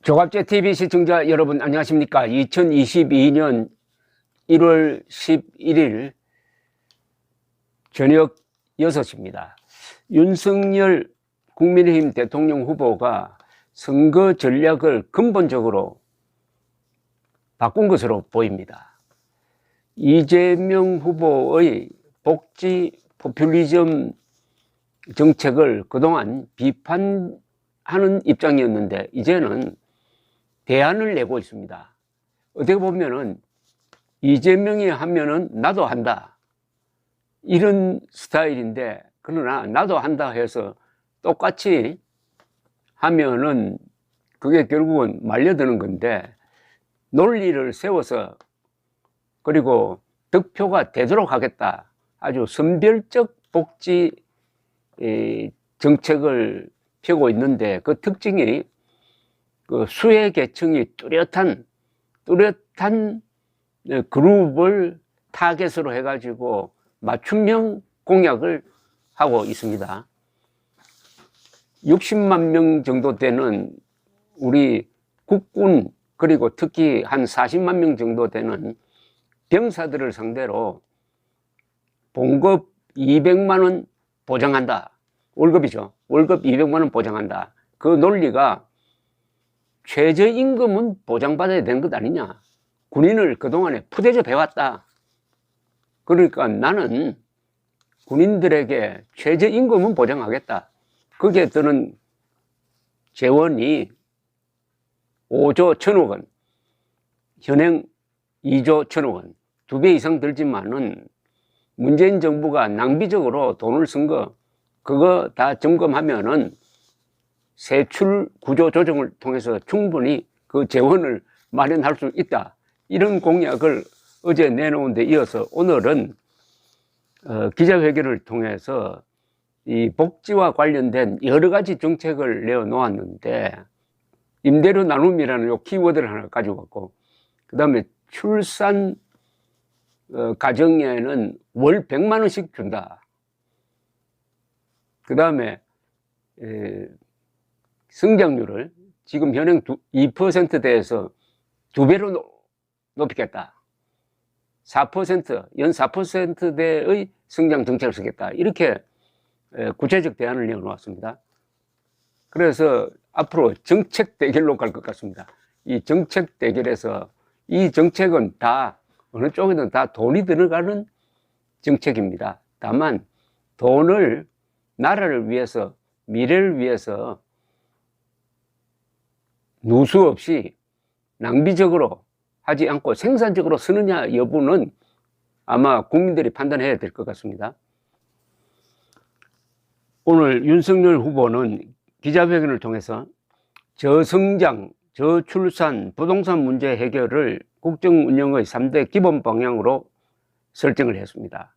조갑제 TV 시청자 여러분 안녕하십니까? 2022년 1월 11일 저녁 6시입니다. 윤석열 국민의힘 대통령 후보가 선거 전략을 근본적으로 바꾼 것으로 보입니다. 이재명 후보의 복지 포퓰리즘 정책을 그동안 비판하는 입장이었는데 이제는 대안을 내고 있습니다. 어떻게 보면은 이재명이 하면은 나도 한다 이런 스타일인데, 그러나 나도 한다 해서 똑같이 하면은 그게 결국은 말려드는 건데, 논리를 세워서 그리고 득표가 되도록 하겠다, 아주 선별적 복지 정책을 펴고 있는데, 그 특징이 그 수혜 계층이 뚜렷한 그룹을 타겟으로 해가지고 맞춤형 공약을 하고 있습니다. 60만 명 정도 되는 우리 국군, 그리고 특히 한 40만 명 정도 되는 병사들을 상대로 봉급 200만 원 보장한다. 월급이죠. 월급 200만 원 보장한다. 그 논리가 최저임금은 보장받아야 되는 것 아니냐. 군인을 그동안에 푸대접 해왔다. 그러니까 나는 군인들에게 최저임금은 보장하겠다. 거기에 드는 재원이 5조 1천억 원, 현행 2조 1천억 원, 2배 이상 들지만은 문재인 정부가 낭비적으로 돈을 쓴 거, 그거 다 점검하면은 세출 구조 조정을 통해서 충분히 그 재원을 마련할 수 있다. 이런 공약을 어제 내놓은 데 이어서 오늘은 기자회견을 통해서 이 복지와 관련된 여러 가지 정책을 내어놓았는데, 임대료 나눔이라는 요 키워드를 하나 가지고 왔고, 그 다음에 출산 가정에는 월 100만 원씩 준다. 그 다음에 성장률을 지금 현행 2%대에서 2배로 높이겠다. 4%, 연 4%대의 성장 정책을 쓰겠다. 이렇게 구체적 대안을 내어놓았습니다. 그래서 앞으로 정책 대결로 갈 것 같습니다. 이 정책 대결에서 이 정책은 다 어느 쪽이든 다 돈이 들어가는 정책입니다. 다만 돈을 나라를 위해서, 미래를 위해서 누수 없이 낭비적으로 하지 않고 생산적으로 쓰느냐 여부는 아마 국민들이 판단해야 될 것 같습니다. 오늘 윤석열 후보는 기자회견을 통해서 저성장, 저출산, 부동산 문제 해결을 국정 운영의 3대 기본 방향으로 설정을 했습니다.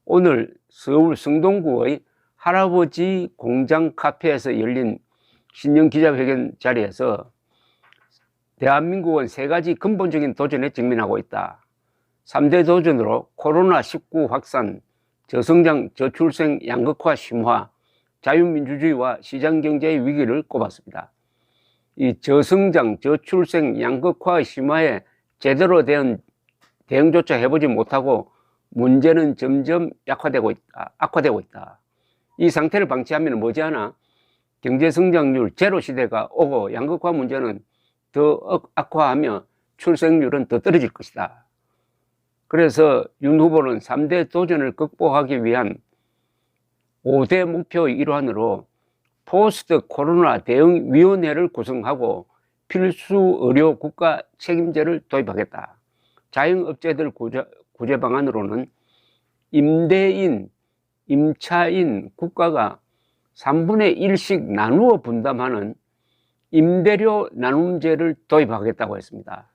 오늘 서울 성동구의 할아버지 공장 카페에서 열린 신년 기자회견 자리에서 대한민국은 3가지 근본적인 도전에 직면하고 있다. 3대 도전으로 코로나19 확산, 저성장, 저출생 양극화 심화, 자유민주주의와 시장경제의 위기를 꼽았습니다. 이 저성장, 저출생 양극화 심화에 제대로 된 대응조차 해보지 못하고 문제는 점점 악화되고 있다. 이 상태를 방치하면 머지않아 경제성장률 제로 시대가 오고 양극화 문제는 더 악화하며 출생률은 더 떨어질 것이다. 그래서 윤 후보는 3대 도전을 극복하기 위한 5대 목표의 일환으로 포스트 코로나 대응위원회를 구성하고 필수 의료 국가 책임제를 도입하겠다. 자영업자들 구제 방안으로는 임대인, 임차인, 국가가 3분의 1씩 나누어 분담하는 임대료 나눔제를 도입하겠다고 했습니다.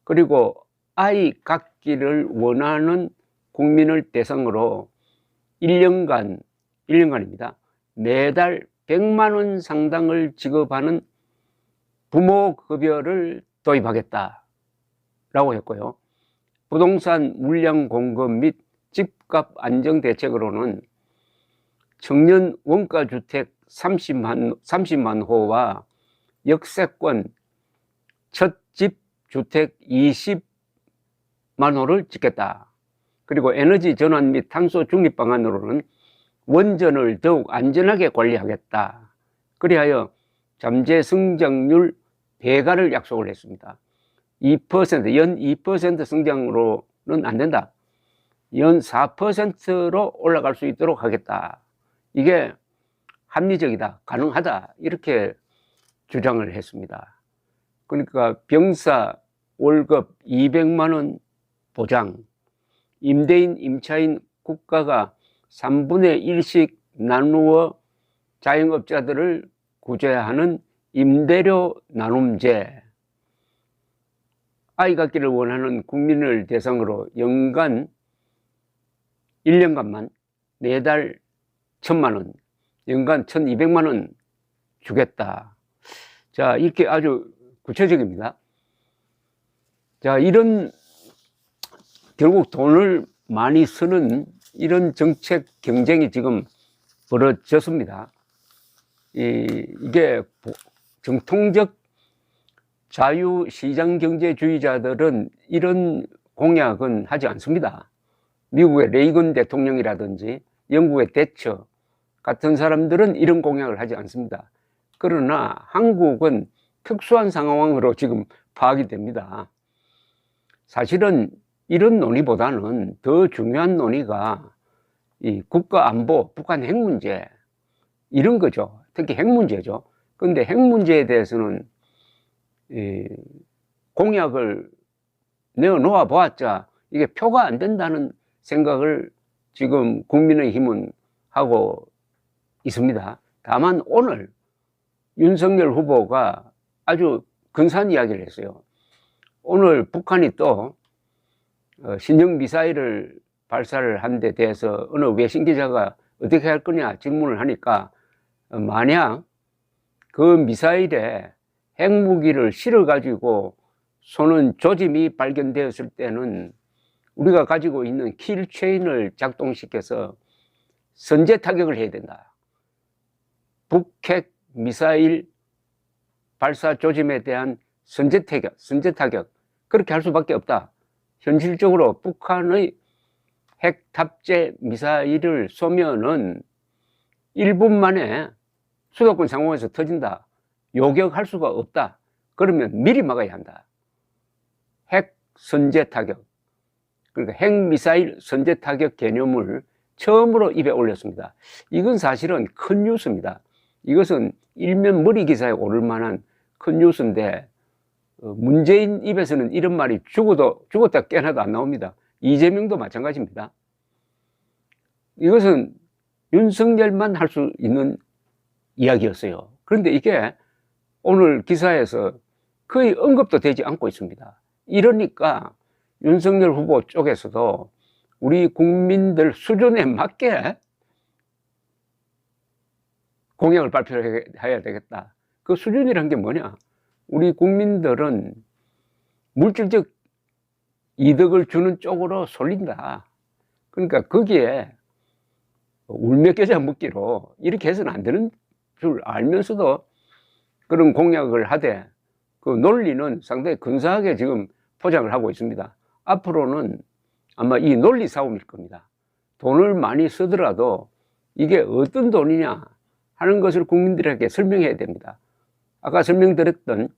그리고 아이 갖기를 원하는 국민을 대상으로 1년간입니다. 매달 100만 원 상당을 지급하는 부모급여를 도입하겠다라고 했고요. 부동산 물량 공급 및 집값 안정 대책으로는 청년 원가주택 30만 호와 역세권 첫 집 주택 20만 호를 짓겠다. 그리고 에너지 전환 및 탄소 중립 방안으로는 원전을 더욱 안전하게 관리하겠다. 그리하여 잠재 성장률 배가를 약속을 했습니다. 2%, 연 2% 성장으로는 안 된다. 연 4%로 올라갈 수 있도록 하겠다. 이게 합리적이다, 가능하다, 이렇게 주장을 했습니다. 그러니까 병사 월급 200만 원 보장, 임대인, 임차인 국가가 3분의 1씩 나누어 자영업자들을 구제하는 임대료 나눔제, 아이 갖기를 원하는 국민을 대상으로 연간 1년간만 매달 1,000만 원, 연간 1,200만 원 주겠다. 자, 이렇게 아주 구체적입니다. 자, 이런 결국 돈을 많이 쓰는 이런 정책 경쟁이 지금 벌어졌습니다. 이게 정통적 자유시장경제주의자들은 이런 공약은 하지 않습니다. 미국의 레이건 대통령이라든지 영국의 대처 같은 사람들은 이런 공약을 하지 않습니다. 그러나 한국은 특수한 상황으로 지금 파악이 됩니다. 사실은 이런 논의보다는 더 중요한 논의가 이 국가 안보, 북한 핵 문제, 이런 거죠. 특히 핵 문제죠. 그런데 핵 문제에 대해서는 공약을 내어놓아 보았자 이게 표가 안 된다는 생각을 지금 국민의힘은 하고 있습니다. 다만 오늘 윤석열 후보가 아주 근사한 이야기를 했어요. 오늘 북한이 또 신형 미사일을 발사를 한 데 대해서 어느 외신 기자가 어떻게 할 거냐 질문을 하니까 만약 그 미사일에 핵무기를 실어 가지고 쏘는 조짐이 발견되었을 때는 우리가 가지고 있는 킬체인을 작동시켜서 선제 타격을 해야 된다. 북핵 미사일 발사 조짐에 대한 선제 타격 그렇게 할 수밖에 없다. 현실적으로 북한의 핵 탑재 미사일을 쏘면은 1분 만에 수도권 상공에서 터진다. 요격할 수가 없다. 그러면 미리 막아야 한다. 핵 선제 타격, 그러니까 핵 미사일 선제 타격 개념을 처음으로 입에 올렸습니다. 이건 사실은 큰 뉴스입니다. 이것은 일면 머리 기사에 오를 만한 큰 뉴스인데 문재인 입에서는 이런 말이 죽었다 깨어나도 안 나옵니다. 이재명도 마찬가지입니다. 이것은 윤석열만 할 수 있는 이야기였어요. 그런데 이게 오늘 기사에서 거의 언급도 되지 않고 있습니다. 이러니까 윤석열 후보 쪽에서도 우리 국민들 수준에 맞게 공약을 발표해야 되겠다. 그 수준이란 게 뭐냐? 우리 국민들은 물질적 이득을 주는 쪽으로 쏠린다. 그러니까 거기에 울며 겨자 먹기로 이렇게 해서는 안 되는 줄 알면서도 그런 공약을 하되 그 논리는 상당히 근사하게 지금 포장을 하고 있습니다. 앞으로는 아마 이 논리 싸움일 겁니다. 돈을 많이 쓰더라도 이게 어떤 돈이냐 하는 것을 국민들에게 설명해야 됩니다. 아까 설명드렸던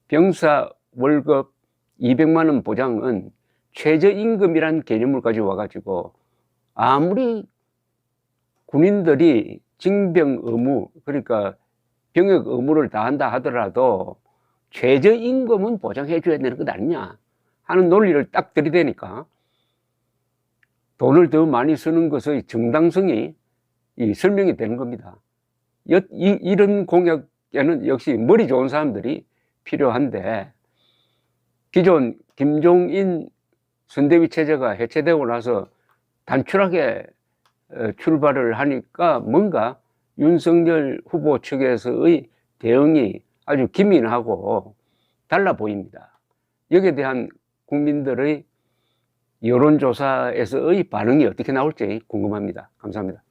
병사 월급 200만 원 보장은 최저임금이란 개념을 가지고 와가지고 아무리 군인들이 징병 의무, 그러니까 병역 의무를 다한다 하더라도 최저임금은 보장해 줘야 되는 것 아니냐 하는 논리를 딱 들이대니까 돈을 더 많이 쓰는 것의 정당성이 설명이 되는 겁니다. 이런 공약에는 역시 머리 좋은 사람들이 필요한데 기존 김종인 선대위 체제가 해체되고 나서 단출하게 출발을 하니까 뭔가 윤석열 후보 측에서의 대응이 아주 기민하고 달라 보입니다. 여기에 대한 국민들의 여론조사에서의 반응이 어떻게 나올지 궁금합니다. 감사합니다.